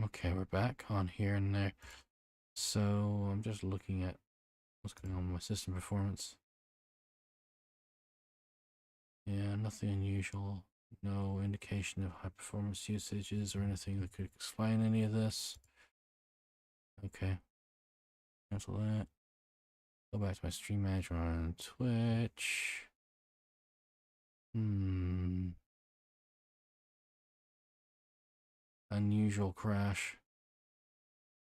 Okay, we're back on here and there. So I'm just looking at what's going on with my system performance. Yeah, nothing unusual. No indication of high performance usages or anything that could explain any of this. Okay. Cancel that. Go back to my stream manager on Twitch. Unusual crash.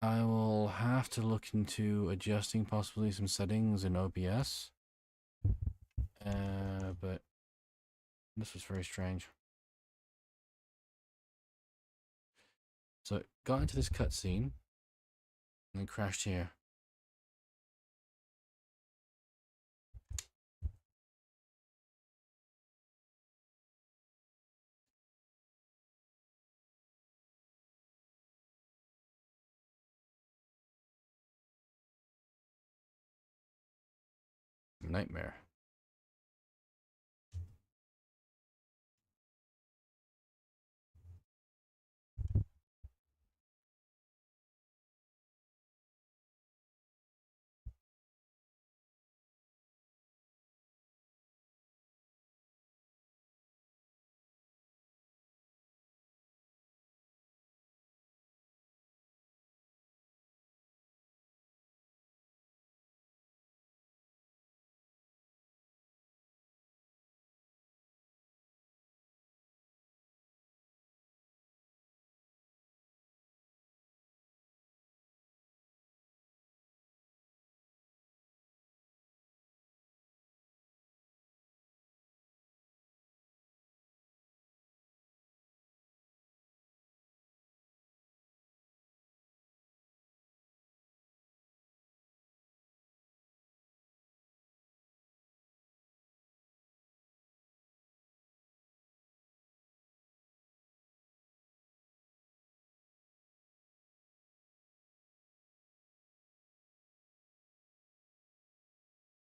I will have to look into adjusting possibly some settings in OBS. But this was very strange. So it got into this cutscene and then crashed here. Nightmare.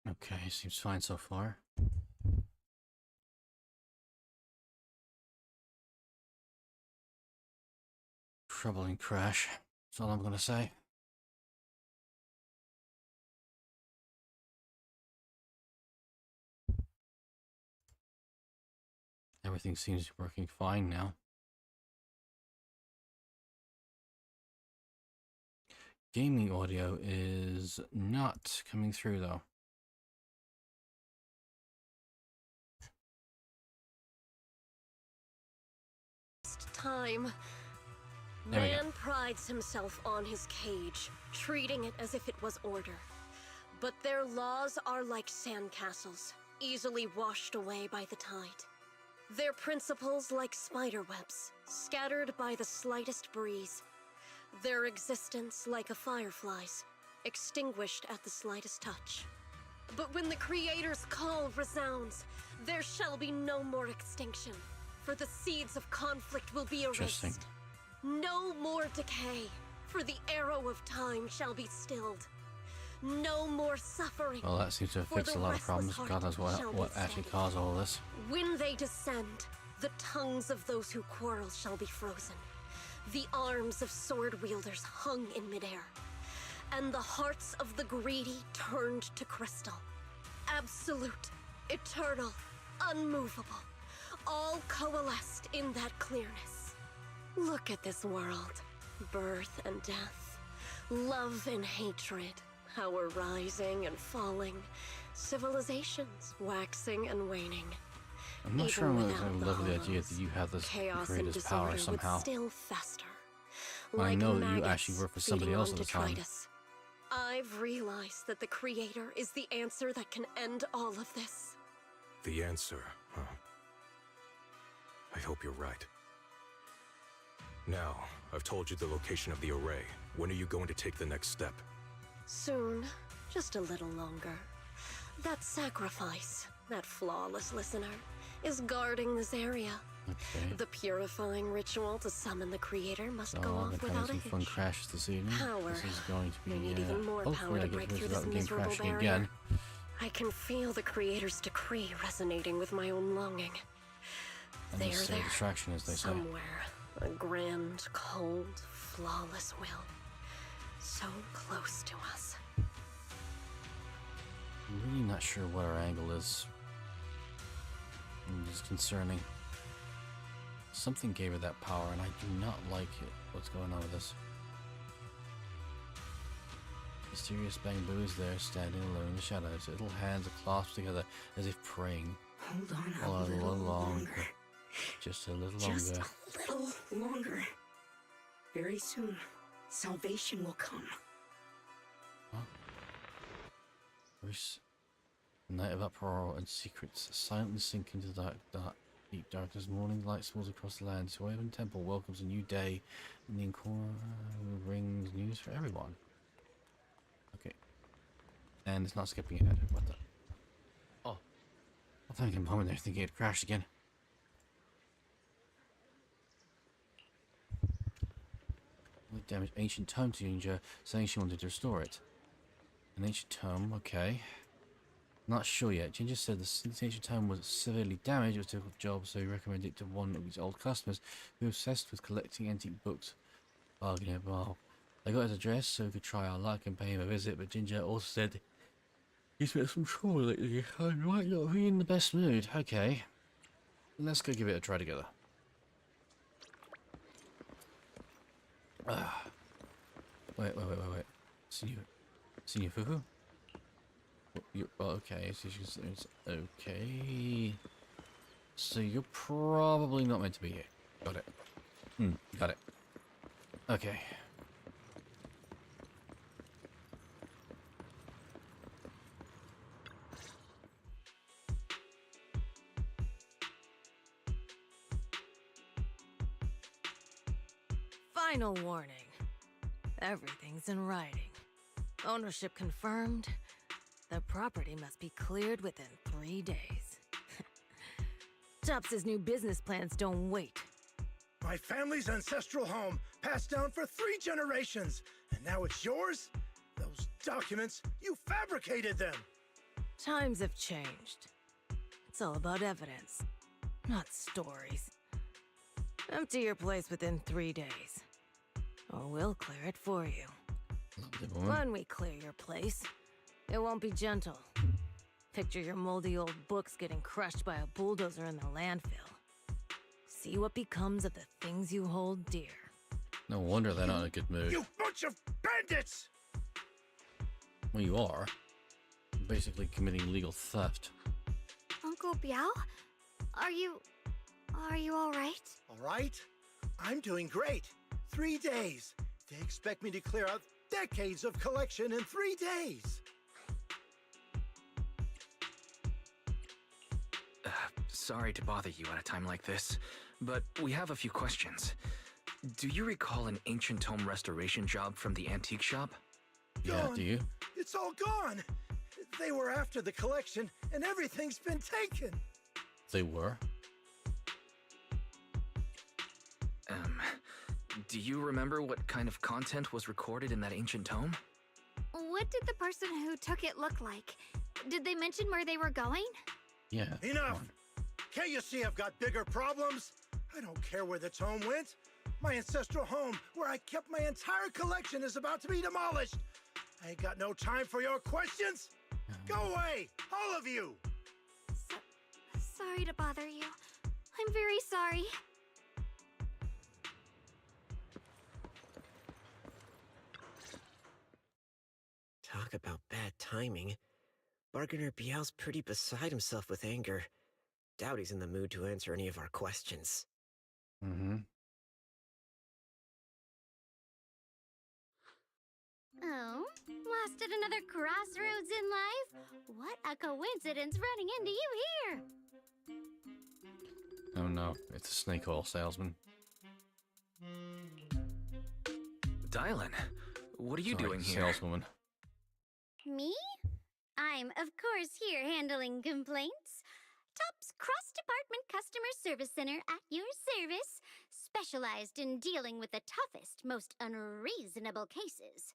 Okay, seems fine so far. Troubling crash. That's all I'm gonna say. Everything seems to be working fine now. Gaming audio is not coming through though. Time. Man prides himself on his cage, treating it as if it was order. But their laws are like sandcastles, easily washed away by the tide. Their principles like spiderwebs, scattered by the slightest breeze. Their existence like a firefly's, extinguished at the slightest touch. But when the Creator's call resounds, there shall be no more extinction, for the seeds of conflict will be erased. No more decay, for the arrow of time shall be stilled. No more suffering. Well, that seems to have fixed a lot of problems. God knows what actually caused all this. When they descend, the tongues of those who quarrel shall be frozen. The arms of sword wielders hung in midair, and the hearts of the greedy turned to crystal. Absolute, eternal, unmovable, all coalesced in that clearness. Look at this world. Birth and death, love and hatred, power rising and falling, civilizations waxing and waning. I'm not sure I love the idea that you have this creative power somehow. Still fester, I know that you actually work for somebody else at the time. I've realized that the Creator is the answer that can end all of this. The answer, huh? I hope you're right. Now, I've told you the location of the array. When are you going to take the next step? Soon. Just a little longer. That sacrifice, that flawless listener, is guarding this area. Okay. The purifying ritual to summon the Creator must go off without a hitch. Fun crashes this evening. Power. This is going to be we need even more power to break through this miserable barrier. Again. I can feel the Creator's decree resonating with my own longing. And They are there, distraction, as they somewhere. A grand, cold, flawless will. So close to us. I'm really not sure what our angle is. It's concerning. Something gave her that power, and I do not like it. What's going on with this? Mysterious bamboo is there, standing alone in the shadows. Little hands are clasped together, as if praying. Hold on a little longer. longer. Just a little Just longer. a little longer. Very soon, salvation will come. Huh? Bruce. Night of uproar and secrets silently sink into the deep darkness. Morning light swirls across the land. Suaven Temple welcomes a new day, and the Encore brings news for everyone. Okay. And it's not skipping ahead. What the? Oh. I think a moment there thinking it crashed again. Damaged ancient tome to Ginger, saying she wanted to restore it. An ancient tome, okay. Not sure yet. Ginger said the ancient tome was severely damaged. It was a difficult job, so he recommended it to one of his old customers who was obsessed with collecting antique books. Bargain at bar. They got his address so we could try our luck and pay him a visit, but Ginger also said he's been some trouble lately. I might not be in the best mood. Okay. Let's go give it a try together. Wait. Senior Fufu? Okay, it's okay. So you're probably not meant to be here. Got it. Got it. Okay. Final warning. Everything's in writing. Ownership confirmed. The property must be cleared within 3 days. Tops's new business plans don't wait. My family's ancestral home, passed down for 3 generations, and now it's yours? Those documents, you fabricated them! Times have changed. It's all about evidence, not stories. Empty your place within 3 days, or we'll clear it for you. When we clear your place, it won't be gentle. Picture your moldy old books getting crushed by a bulldozer in the landfill. See what becomes of the things you hold dear. No wonder they're not in a good mood. You bunch of bandits! Well, you are. Basically committing legal theft. Uncle Biao? Are you all right? All right? I'm doing great. 3 days. They expect me to clear out decades of collection in 3 days. Sorry to bother you at a time like this, but we have a few questions. Do you recall an ancient tome restoration job from the antique shop? Yeah, Gone. do you? It's all gone. They were after the collection, and everything's been taken. They were? Do you remember what kind of content was recorded in that ancient tome? What did the person who took it look like? Did they mention where they were going? Yeah. Enough! come Can't you see I've got bigger problems? I don't care where the tome went. My ancestral home, where I kept my entire collection, is about to be demolished. I ain't got no time for your questions. Go away, all of you! Sorry to bother you. I'm very sorry. Talk about bad timing. Bargainer Biao's pretty beside himself with anger. Doubt he's in the mood to answer any of our questions. Mm-hmm. Oh, lost at another crossroads in life? What a coincidence running into you here! Oh no, it's a snake oil salesman. Dylan, what are you Sorry, doing here? saleswoman. Me? I'm, of course, here handling complaints. Top's cross-department customer service center at your service, specialized in dealing with the toughest, most unreasonable cases.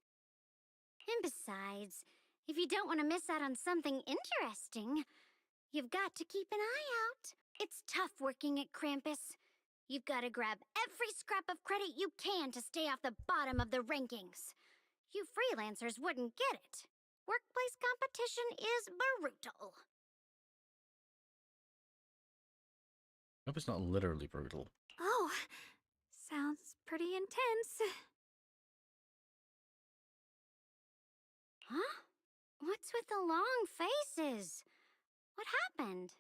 And besides, if you don't want to miss out on something interesting, you've got to keep an eye out. It's tough working at Krampus. You've got to grab every scrap of credit you can to stay off the bottom of the rankings. You freelancers wouldn't get it. Workplace competition is brutal. Hope it's not literally brutal. Oh, sounds pretty intense. Huh? What's with the long faces? What happened?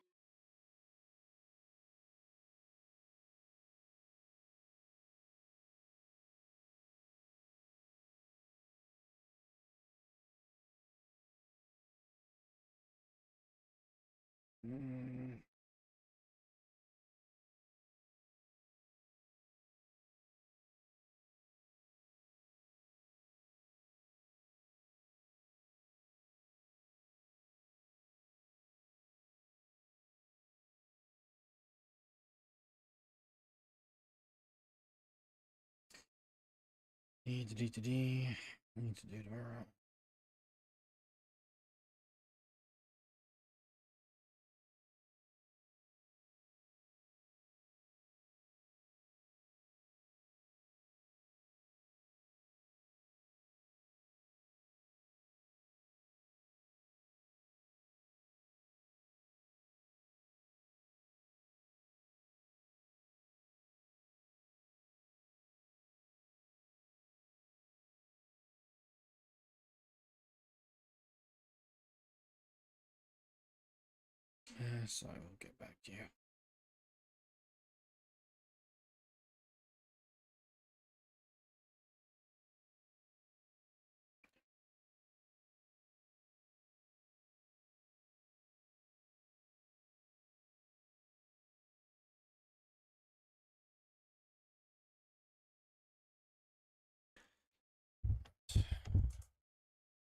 Need to do tomorrow. Yes, I will get back to you.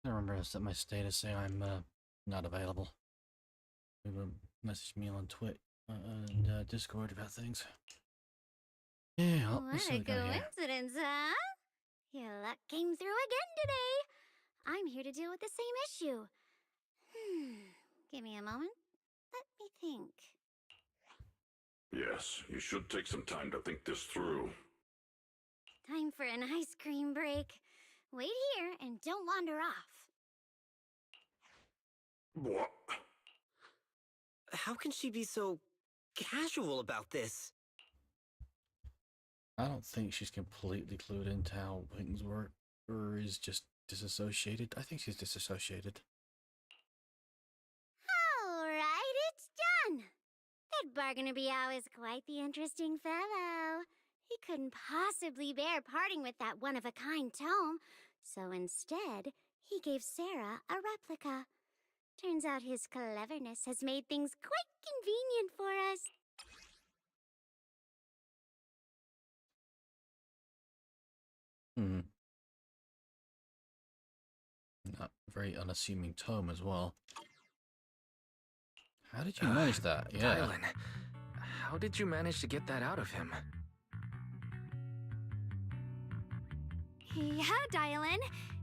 I remember I set my status saying I'm not available. You message me on Twitch and Discord about things. Yeah, What a coincidence, huh? Your luck came through again today. I'm here to deal with the same issue. Give me a moment. Let me think. Yes, you should take some time to think this through. Time for an ice cream break. Wait here and don't wander off. What? How can she be so casual about this? I don't think she's completely clued into how things work, or is just disassociated. I think she's disassociated. Alright, it's done. That Bargainer Biao is quite the interesting fellow. He couldn't possibly bear parting with that one-of-a-kind tome, so instead, he gave Sarah a replica. Turns out his cleverness has made things quite convenient for us. Not very unassuming tome as well. How did you manage that? Yeah. Dylan, how did you manage to get that out of him? Yeah, Dylan.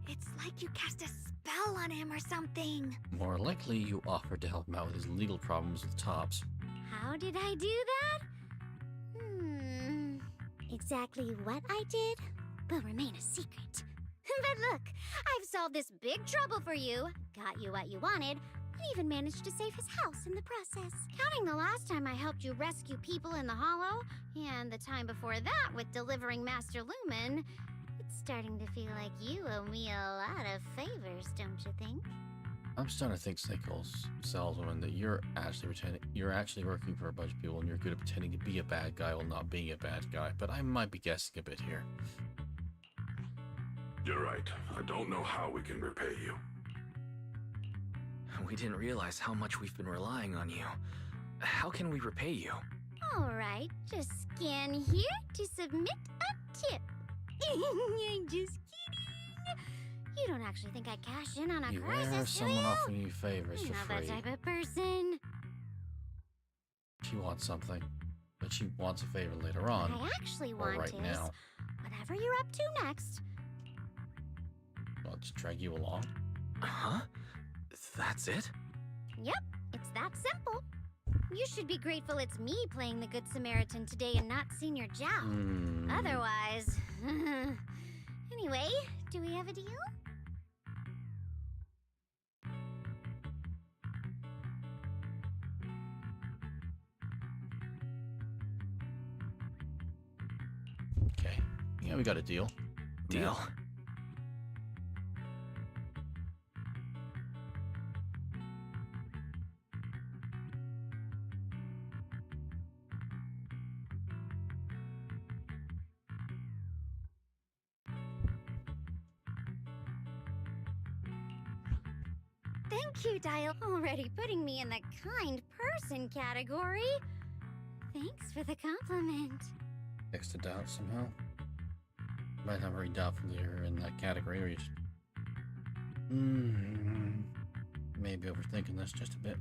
It's like you cast a spell on him or something. More likely, you offered to help him out with his legal problems with Tops. How did I do that? Exactly what I did will remain a secret. But look, I've solved this big trouble for you, got you what you wanted, and even managed to save his house in the process. Counting the last time I helped you rescue people in the Hollow, and the time before that with delivering Master Lumen, it's starting to feel like you owe me a lot of favors, don't you think? I'm starting to think, Snake Saleswoman, that you're actually working for a bunch of people and you're good at pretending to be a bad guy while not being a bad guy, but I might be guessing a bit here. You're right. I don't know how we can repay you. We didn't realize how much we've been relying on you. How can we repay you? Alright, just scan here to submit a tip. I'm just kidding. You don't actually think I cash in on a Beware crisis, of do someone you? offering you favors I'm for not free. that type of person. She wants something, but she wants a favor later on. What I actually or want right is, now. whatever you're up to next. I'll just drag you along. Huh? That's it? Yep, it's that simple. You should be grateful it's me playing the Good Samaritan today and not Senior Zhao. Otherwise... Anyway, do we have a deal? Okay. Yeah, we got a deal. Deal. Thank you, Dial. Already putting me in the kind person category. Thanks for the compliment. Next to doubt somehow. Might not very doubtful you're in that category, or you just... maybe overthinking this just a bit.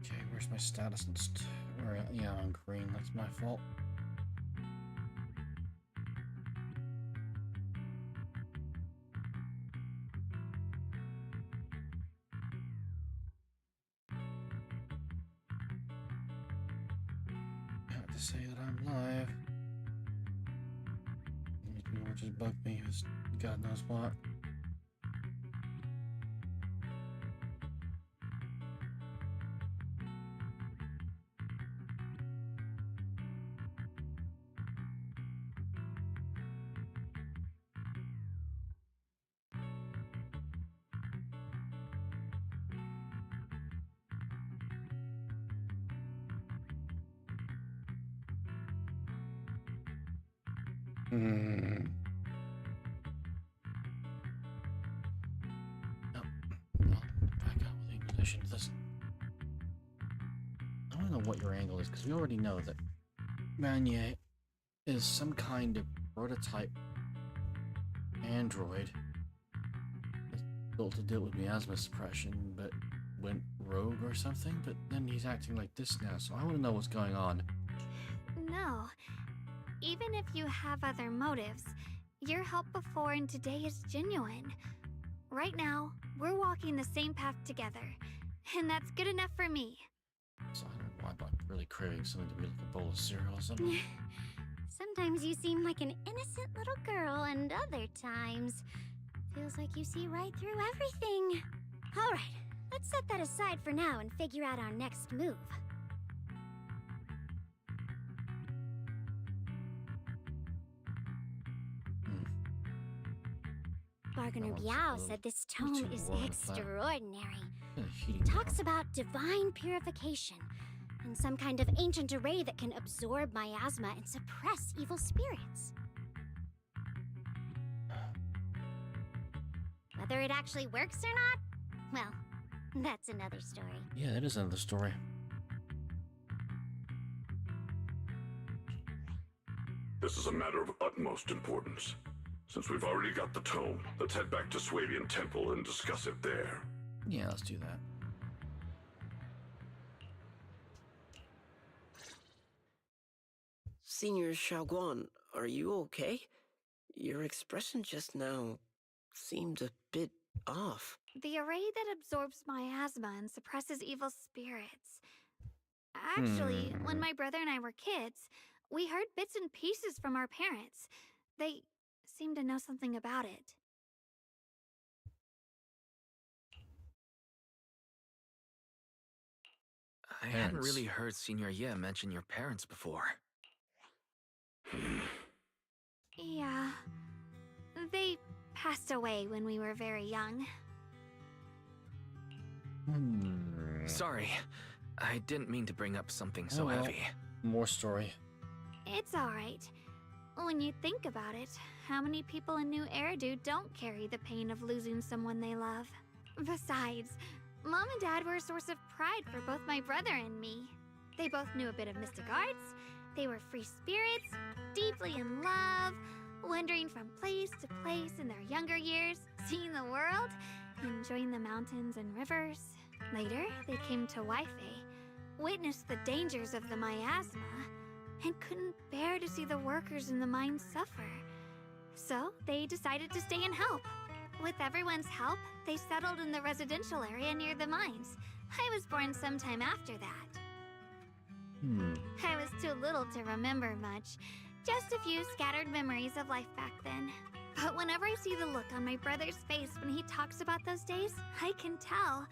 Okay, where's my status? Yeah, I'm green. That's my fault. Have to say that I'm live. People just bug me with God knows what. No, back up with the Inquisition. Listen, I want to know what your angle is, because we already know that Manier is some kind of prototype android that's built to deal with miasma suppression, but went rogue or something. But then he's acting like this now, so I want to know what's going on. No. Even if you have other motives, your help before and today is genuine. Right now, we're walking the same path together, and that's good enough for me. So I don't know why, but I'm really craving something to be like a bowl of cereal or something. Sometimes you seem like an innocent little girl, and other times, feels like you see right through everything. Alright, let's set that aside for now and figure out our next move. Bargainer Biao said this tome is extraordinary. Talks about divine purification and some kind of ancient array that can absorb miasma and suppress evil spirits. Whether it actually works or not, well, that's another story. Yeah, that is another story. This is a matter of utmost importance. Since we've already got the tome, let's head back to Swabian Temple and discuss it there. Yeah, let's do that. Senior Xiaoguan, are you okay? Your expression just now seemed a bit off. The array that absorbs miasma and suppresses evil spirits. Actually, when my brother and I were kids, we heard bits and pieces from our parents. They seem to know something about it. I hadn't really heard Senior Ye mention your parents before. Yeah. They passed away when we were very young. Sorry, I didn't mean to bring up something so well, heavy. More story. It's alright. When you think about it, how many people in New Eridu don't carry the pain of losing someone they love? Besides, Mom and Dad were a source of pride for both my brother and me. They both knew a bit of mystic arts, they were free spirits, deeply in love, wandering from place to place in their younger years, seeing the world, enjoying the mountains and rivers. Later, they came to Waifei, witnessed the dangers of the miasma, and couldn't bear to see the workers in the mines suffer. So they decided to stay and help. With everyone's help, they settled in the residential area near the mines. I was born sometime after that. I was too little to remember much. Just a few scattered memories of life back then. But whenever I see the look on my brother's face when he talks about those days, I can tell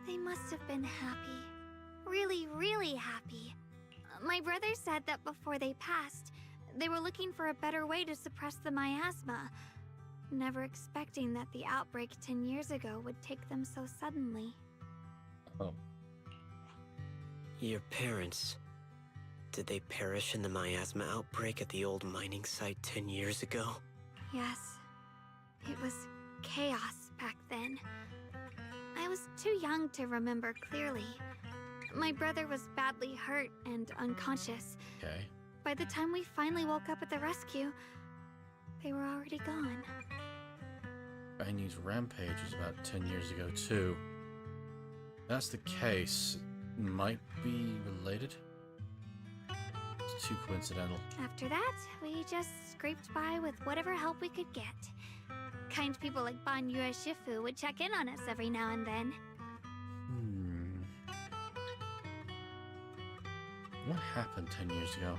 they must have been happy. Really, really happy. My brother said that before they passed, they were looking for a better way to suppress the miasma, never expecting that the outbreak 10 years ago would take them so suddenly. Oh. Your parents, did they perish in the miasma outbreak at the old mining site 10 years ago? Yes. It was chaos back then. I was too young to remember clearly. My brother was badly hurt and unconscious. Okay. By the time we finally woke up at the rescue, they were already gone. Benny's rampage was about 10 years ago too. If that's the case, it might be related. It's too coincidental. After that, we just scraped by with whatever help we could get. Kind people like Banyue Shifu would check in on us every now and then. What happened 10 years ago?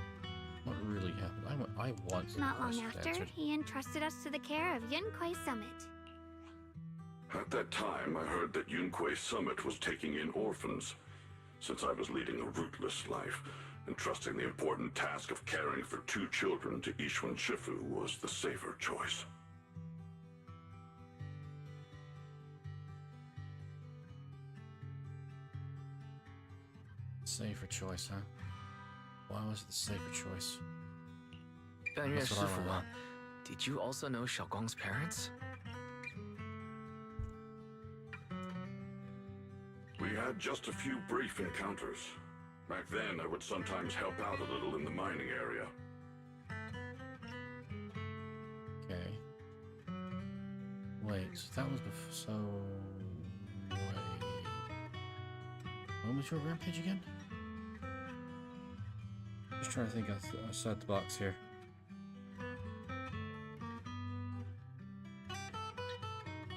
What really happened? I want Not long after, answered. he entrusted us to the care of Yunquei Summit. At that time, I heard that Yunquei Summit was taking in orphans. Since I was leading a rootless life, entrusting the important task of caring for 2 children to Ishun Shifu was the safer choice. Safer choice, huh? Why was it the safer choice? Banyue That's what I wanna Shifu, know. did you also know Xiaoguang's parents? We had just a few brief encounters. Back then, I would sometimes help out a little in the mining area. Okay. Wait, so that was before. So. Wait. When was your rampage again? Just trying to think outside the box here.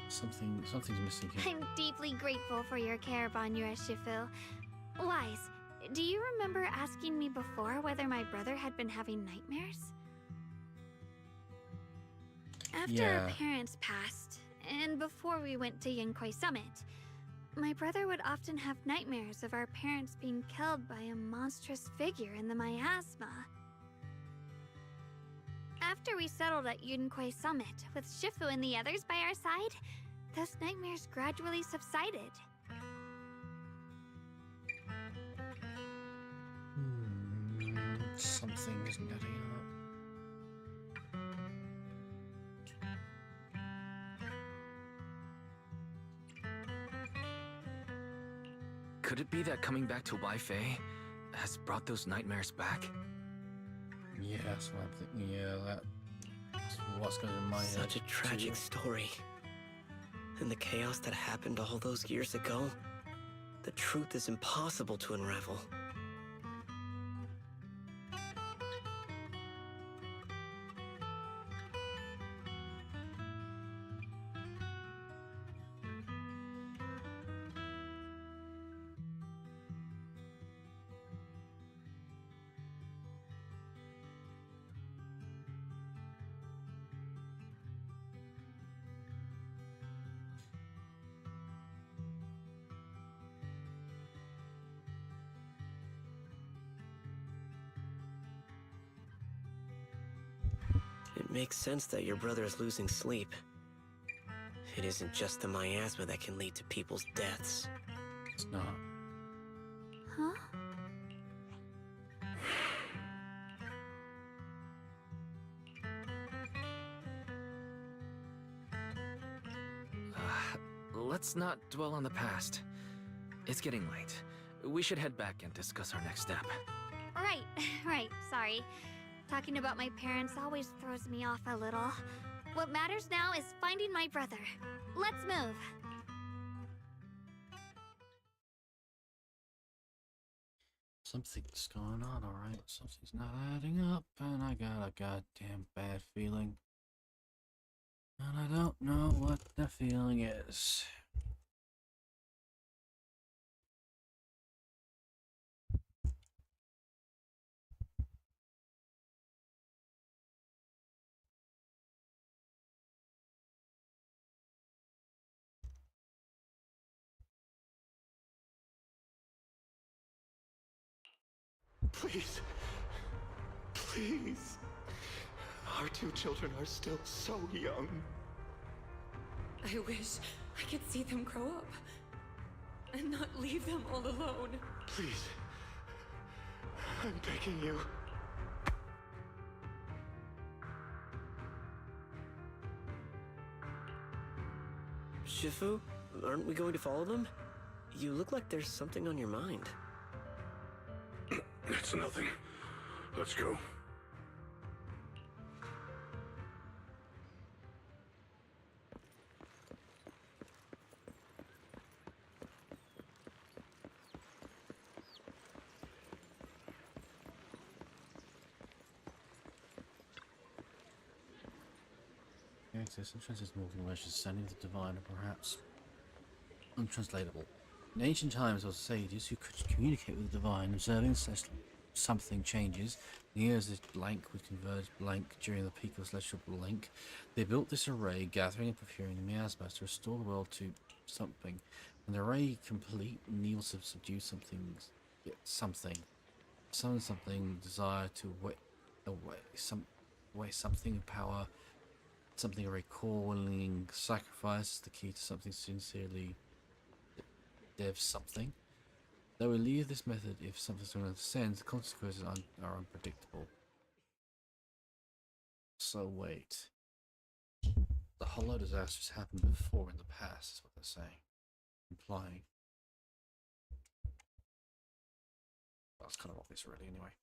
Something's missing here. I'm deeply grateful for your care, Banyue Shifu. Wise, do you remember asking me before whether my brother had been having nightmares? After our Yeah. parents passed, and before we went to Yunquei Summit, my brother would often have nightmares of our parents being killed by a monstrous figure in the miasma. After we settled at Yunquei Summit, with Shifu and the others by our side, those nightmares gradually subsided. Something isn't adding up. Could it be that coming back to Waifei has brought those nightmares back? Yeah, that's what I'm thinking. Yeah, that's what's going in my head. Such a tragic story. And the chaos that happened all those years ago, the truth is impossible to unravel. It makes sense that your brother is losing sleep. It isn't just the miasma that can lead to people's deaths. It's not. Huh? Let's not dwell on the past. It's getting late. We should head back and discuss our next step. Right, right, sorry. Talking about my parents always throws me off a little. What matters now is finding my brother. Let's move. Something's going on, alright. Something's not adding up, and I got a goddamn bad feeling. And I don't know what the feeling is. Please. Please. Our two children are still so young. I wish I could see them grow up and not leave them all alone. Please. I'm begging you. Shifu, aren't we going to follow them? You look like there's something on your mind. It's nothing. Let's go. Access and transit moving measures sending the divine or perhaps untranslatable. In ancient times, there were sages who could communicate with the divine, observing something changes. Near as this blank would converge blank during the peak of celestial blank. They built this array, gathering and procuring the miasmas to restore the world to something. When the array complete, Neil subdue something, summon something, desire to weigh something in power. Something a recalling sacrifice is the key to something sincerely dev something. Though we leave this method if something's going to ascend, the consequences are unpredictable. So wait. The hollow disasters happened before in the past, is what they're saying. Implying. That's kind of obvious already anyway.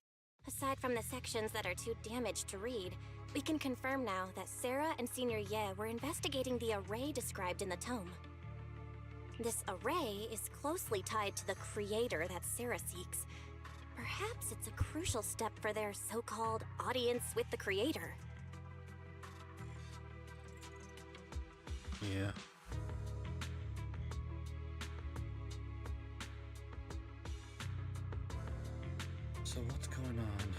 Aside from the sections that are too damaged to read, we can confirm now that Sarah and Senior Ye were investigating the array described in the tome. This array is closely tied to the creator that Sarah seeks. Perhaps it's a crucial step for their so-called audience with the creator. Yeah. So what's going on?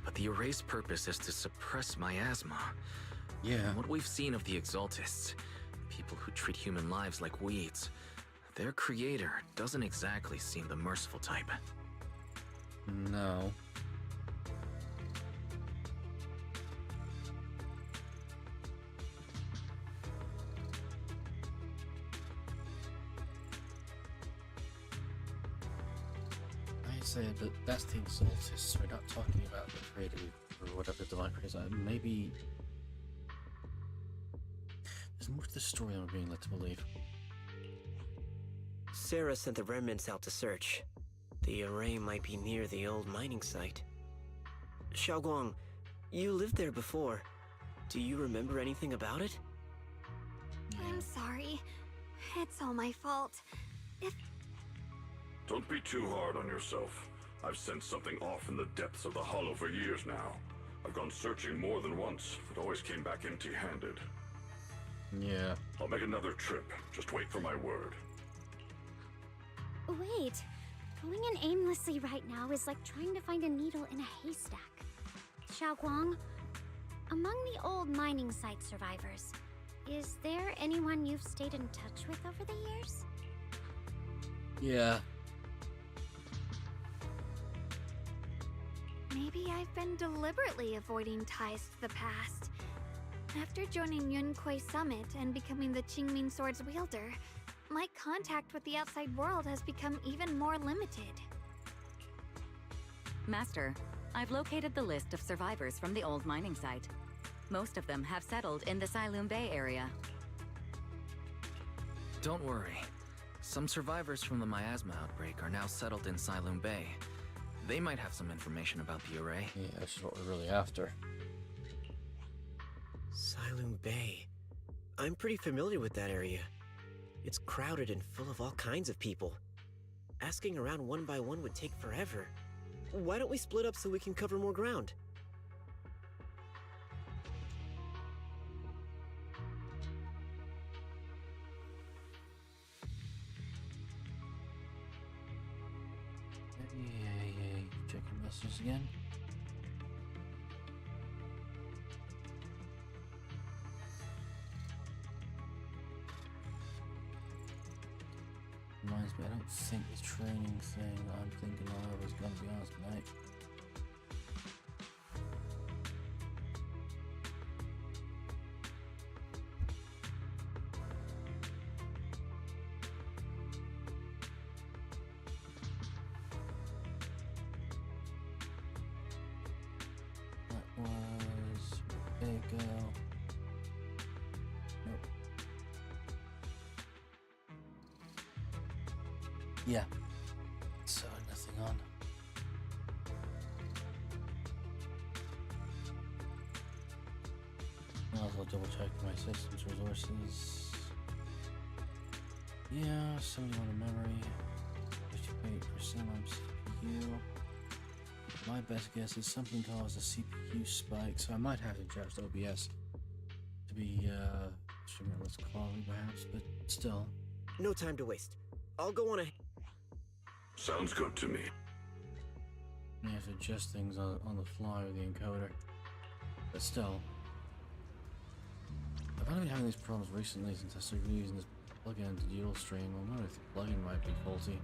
But the array's purpose is to suppress miasma. Yeah. From what we've seen of the Exaltists, people who treat human lives like weeds, their creator doesn't exactly seem the merciful type. No. I say, but that's the Exaltists. We're not talking about the creator or whatever the divine creators are. Maybe there's more to the story than we're being led to believe. Sarah sent the remnants out to search. The array might be near the old mining site. Xiaoguang, you lived there before. Do you remember anything about it? I'm sorry. It's all my fault. Don't be too hard on yourself. I've sensed something off in the depths of the hollow for years now. I've gone searching more than once, but always came back empty-handed. Yeah. I'll make another trip. Just wait for my word. Wait. Going in aimlessly right now is like trying to find a needle in a haystack. Xiaoguang, among the old mining site survivors, is there anyone you've stayed in touch with over the years? Yeah. Maybe I've been deliberately avoiding ties to the past. After joining Yunquei Summit and becoming the Qingming Sword's wielder, my contact with the outside world has become even more limited. Master, I've located the list of survivors from the old mining site. Most of them have settled in the Silum Bay area. Don't worry. Some survivors from the miasma outbreak are now settled in Silum Bay. They might have some information about the array. Yeah, that's what we're really after. Silum Bay. I'm pretty familiar with that area. It's crowded and full of all kinds of people. Asking around one by one would take forever. Why don't we split up so we can cover more ground? Yeah. Checking messages again. Reminds me, I don't think the training thing I'm thinking of is going to be on tonight. That was big girl. Nope. Yeah. So nothing on. Might as well double check my system's resources. Yeah, 71 in memory, 58% on CPU. My best guess is something caused a CPU spike, so I might have to adjust OBS to be less quality perhaps, but still. No time to waste. I'll go on ahead. Sounds good to me. You have to adjust things on the fly with the encoder, but still. I've only been having these problems recently since I started using this plugin to dual stream. I wonder if the plugin might be faulty.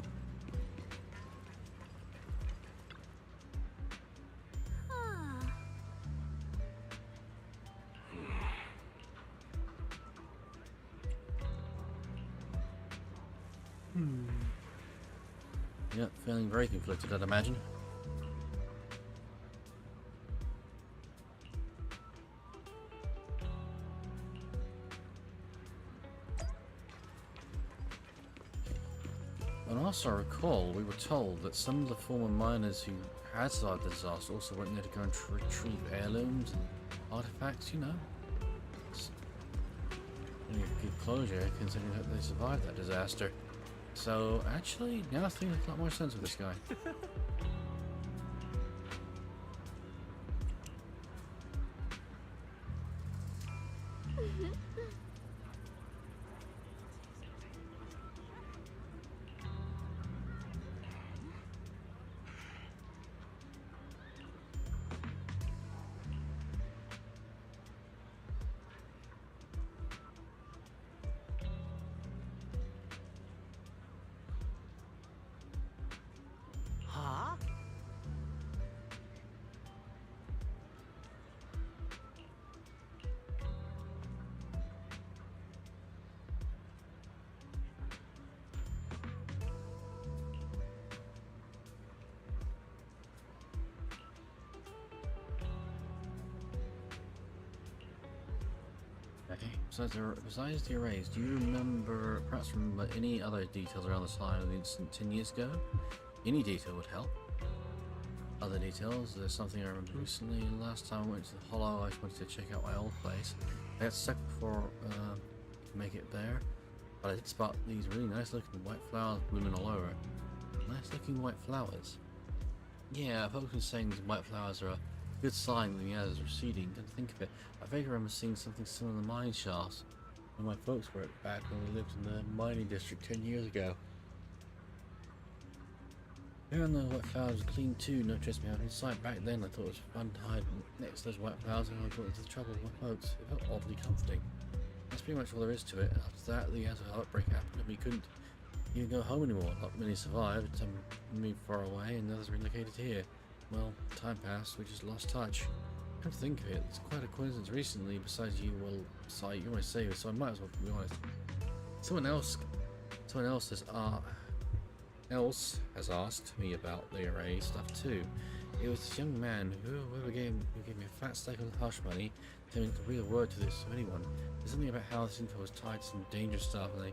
Yep, feeling very conflicted, I'd imagine. And also I recall, we were told that some of the former miners who had survived the disaster also went there to go and retrieve heirlooms and artifacts, you know. It's really a good closure considering that they survived that disaster. So actually, now I think there's a lot more sense with this guy. Okay, besides the arrays, do you remember, perhaps remember any other details around the sign of the incident 10 years ago? Any detail would help. Other details, there's something I remember recently. Last time I went to the Hollow, I just wanted to check out my old place. I got stuck before I could make it there, but I did spot these really nice looking white flowers blooming all over. Nice looking white flowers. Yeah, folks been saying these white flowers are a good sign that the air is receding. Didn't think of it. I vaguely remember seeing something similar in the mine shafts when my folks were back when we lived in the mining district 10 years ago. Hearing those white flowers was clean too, no trace me out in sight. Back then I thought it was fun to hide next to those white flowers and I got into trouble with my folks. It felt oddly comforting. That's pretty much all there is to it. After that, the outbreak happened and we couldn't even go home anymore. Not many survived, some moved far away and others relocated here. Well, time passed, we just lost touch. Come to think of it, it's quite a coincidence recently, besides you, well, sorry, you're my savior, so I might as well be honest. Someone else has asked me about the array stuff too. It was this young man who gave me a fat stack of hush money, telling me to read a word to this of anyone. There's something about how this info was tied to some dangerous stuff and they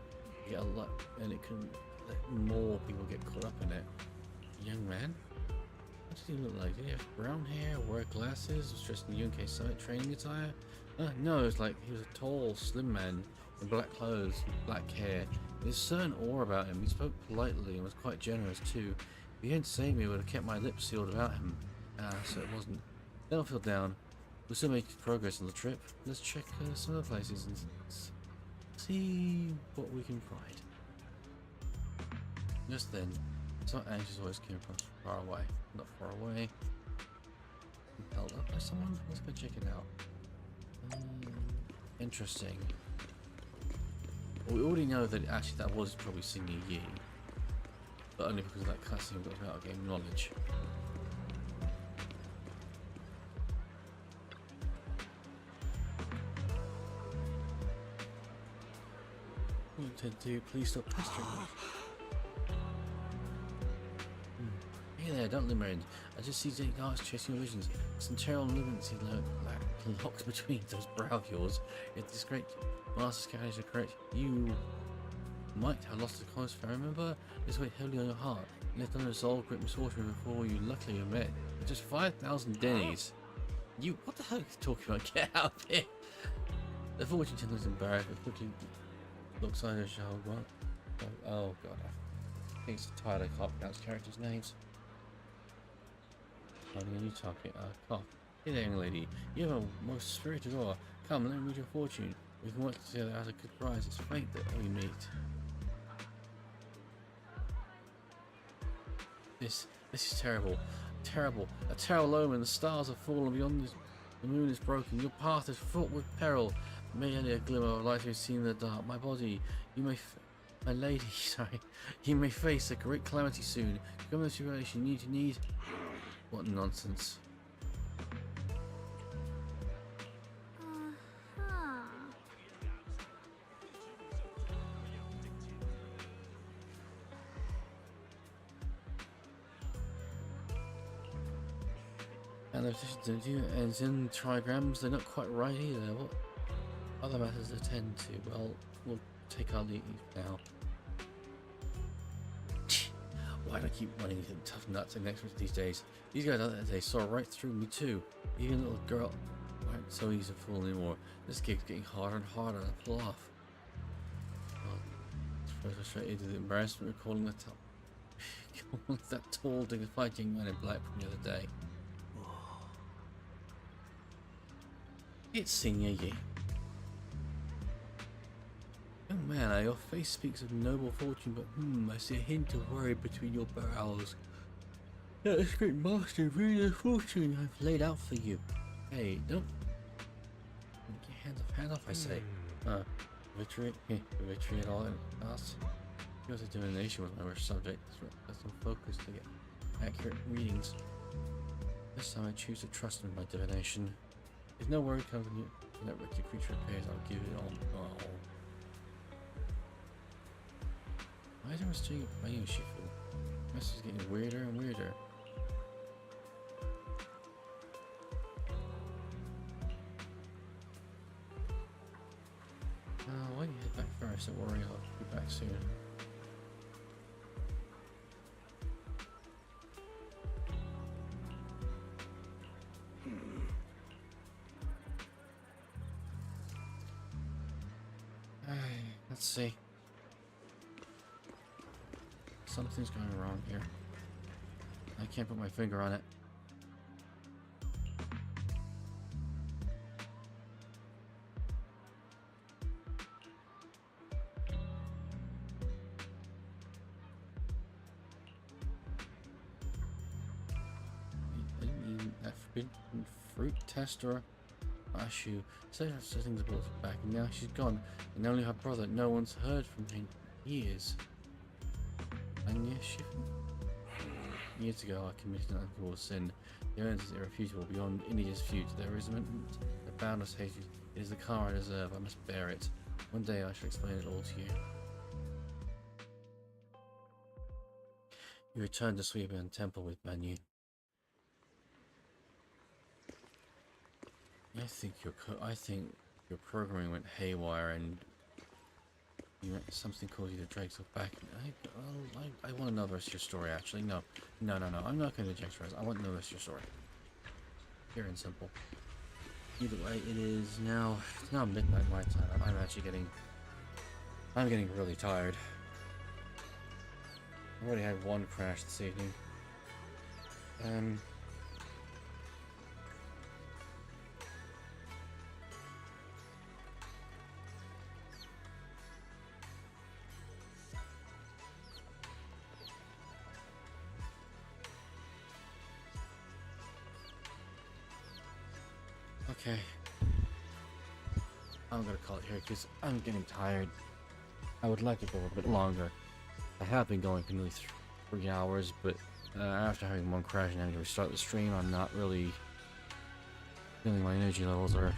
get a lot, and it can let more people get caught up in it. A young man? What did he look like? Did he have brown hair, wear glasses, was dressed in UK Summit training attire? No, it was like he was a tall, slim man black clothes, black hair. There's a certain awe about him. He spoke politely and was quite generous too. If he hadn't saved me, I would have kept my lips sealed about him. So it wasn't. Don't feel down. We'll still make progress on the trip. Let's check some other places and see what we can find. Just then, some anxious voice came from far away. Not far away. Held up by someone? Let's go check it out. Interesting. Well, we already know that actually that was probably Senior Yi. But only because of that cutscene we got about game knowledge. What intend to do? Please stop pestering me. Hey there, don't limmer in. I just see Jake Arts chasing your visions. Some terrible ligaments locked between those brow of yours. It's this great master's characters are correct. You might have lost the cause if I remember. This weighed heavily on your heart. You left unresolved great misfortune before you luckily met. For just 5,000 dennies. You, what the hell are you talking about? Get out of here! The fortune teller was embarrassed, but quickly looked side of Xiaoguang. Oh god, I think it's tired I can't pronounce characters' names. How are you talking? Cough. Hey there, young lady. You have a most spirited aura. Come, let me read your fortune. We can work together as a good prize. It's fate that we meet. This is terrible. Terrible. A terrible omen. The stars have fallen beyond this. The moon is broken. Your path is fraught with peril. May only a glimmer of light be seen in the dark. My body, my lady, sorry. You may face a great calamity soon. Come in this relation. You need. What nonsense. And the petitions and in trigrams, they're not quite right either. What other matters to attend to? Well, we'll take our leave now. Why do I keep running into tough nuts and experts these days? These guys out there, they saw right through me too. Even little girl aren't so easy to fool anymore. This gig's getting harder and harder to pull off. Well, it's straight into the embarrassment recalling that tall, dignified young man in black from the other day. It's Senior Yi. Oh man, your face speaks of noble fortune, but I see a hint of worry between your brows. That is great master, really fortune I've laid out for you. Hey, don't get your hands off, I say. Victory at all in us. Your determination was my worst subject. That's some focus to get accurate readings. This time I choose to trust in my divination. If no word comes when that wicked creature appears, I'll give it all. Oh. Why is everyone still playing Shifu? This is getting weirder and weirder. Why don't you head back first? Don't worry, I'll be back soon. Let's see. Something's going wrong here. I can't put my finger on it. I didn't mean that forbidden fruit tester. Ashu said such things about her back, and now she's gone, and only her brother. No one's heard from him in years. And yes, years ago I committed an untoward sin. The evidence is irrefutable beyond any dispute. There is a boundless hatred. It is the karma I deserve. I must bear it. One day I shall explain it all to you. You return to Sweetburn Temple with Manu. I think your programming went haywire, and something caused you to drag yourself back. I want to know the rest of your story. Actually, no. I'm not going to reject yours. I want to know the rest of your story. Pure and simple. Either way, it's now midnight my time. I'm actually getting I'm getting really tired. I already had one crash this evening. Okay. I'm gonna call it here because I'm getting tired. I would like to go a bit longer. I have been going for nearly 3 hours, but after having one crash and having to restart the stream, I'm not really feeling my energy levels are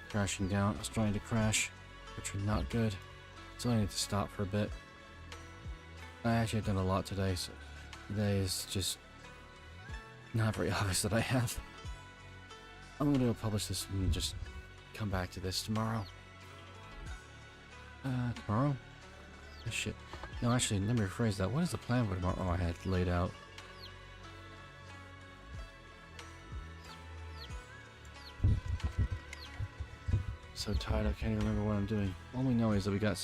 crashing down. I was trying to crash, which are not good, so I need to stop for a bit. I actually have done a lot today, so today is just not very obvious that I have. I'm gonna go publish this and just come back to this tomorrow. Tomorrow? Oh, shit. No, actually, let me rephrase that. What is the plan for tomorrow? Oh, I had laid out. So tired, I can't even remember what I'm doing. All we know is that we got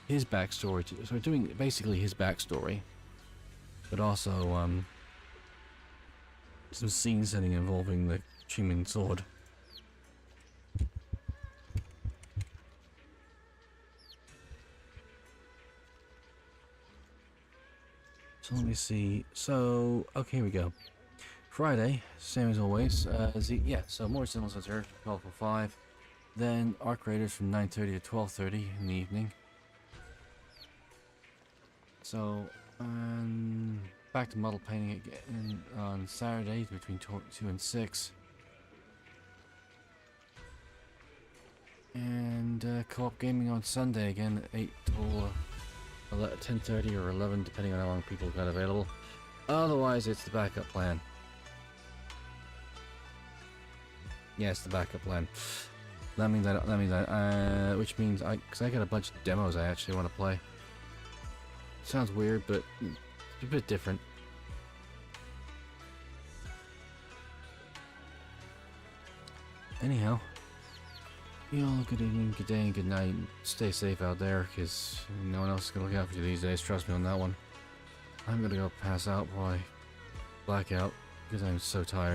his backstory. So we're doing basically his backstory, but also some scene setting involving the Qingming sword. So let me see. So, okay, here we go. Friday, same as always. So more Zenless are 12 till 5. Then Arc Raiders from 9:30 to 12:30 in the evening. So, back to model painting again on Saturdays between 2 and 6. And co-op gaming on Sunday again at 8 till 10:30 or 11, depending on how long people got available. Otherwise, it's the backup plan. Yes, the backup plan. Which means because I got a bunch of demos I actually want to play. Sounds weird, but it's a bit different. Anyhow, you all good evening, good day, and good night. Stay safe out there, because no one else is gonna look out for you these days. Trust me on that one. I'm gonna go pass out while I black out because I'm so tired.